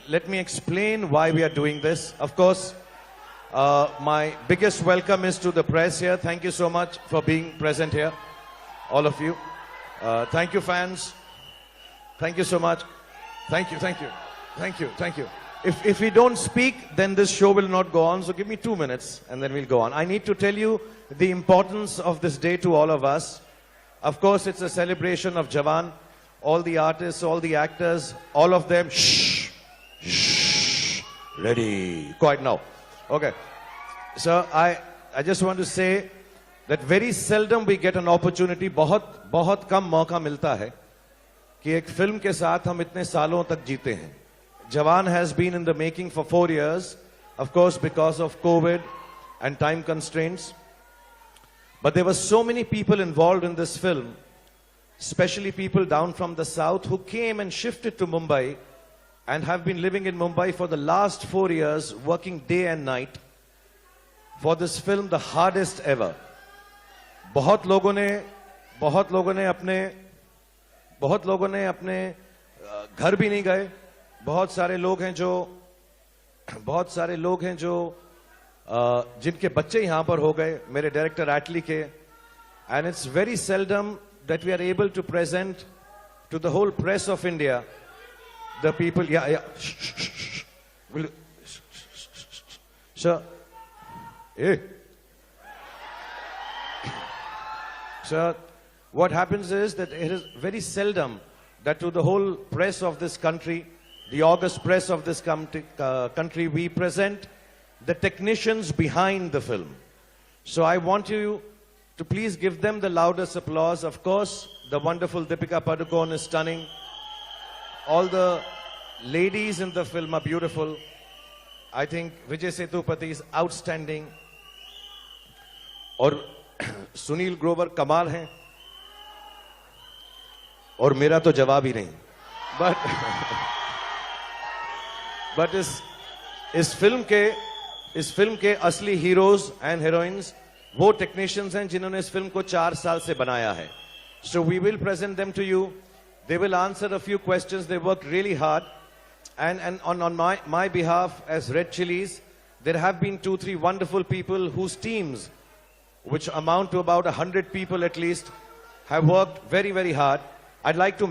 Let me explain why we are doing this. Of course, my biggest welcome is to the press here. Thank you so much for being present here, all of you. Thank you, fans. Thank you so much. Thank you, thank you, thank you, thank you. If we don't speak, then this show will not go on. So give me 2 minutes and then we'll go on. I need to tell you the importance of this day to all of us. Of course, it's a celebration of Jawan. All the artists, all the actors, all of them. Shh, shh, ready. Quiet now. Okay. So I just want to say that very seldom we get an opportunity. बहुत कम मौका मिलता है कि एक film के साथ हम इतने सालों तक जीते हैं. Jawan has been in the making for 4 years, of course, because of COVID and time constraints. But there were so many people involved in this film, especially people down from the south who came and shifted to Mumbai and have been living in Mumbai for the last 4 years, working day and night for this film, the hardest ever. बहुत लोगों ने अपने घर भी नहीं गए. बहुत सारे लोग हैं जो जिनके बच्चे यहाँ पर हो गए, मेरे डायरेक्टर atlee के. And it's very seldom that we are able to present to the whole press of India the people. Yeah. Sir, hey. Sir, what happens is that it is very seldom that to the whole press of this country, the august press of this country, we present the technicians behind the film. So I want you to please give them the loudest applause. Of course, the wonderful Deepika Padukone is stunning. All the ladies in the film are beautiful. I think Vijay Sethupathi is outstanding. और सुनील ग्रोवर कमाल हैं. और मेरा तो जवाब ही नहीं. But इस film के असली हीरोज एंड हीरोइंस वो टेक्नीशियंस हैं जिन्होंने इस फिल्म को 4 साल से बनाया है. So we will present them to you. They will answer a few questions. They worked really hard. And on my behalf as Red Chilies, there have been 2-3 wonderful people whose teams, which amount to about 100 people at least, have worked very, very hard. I'd like to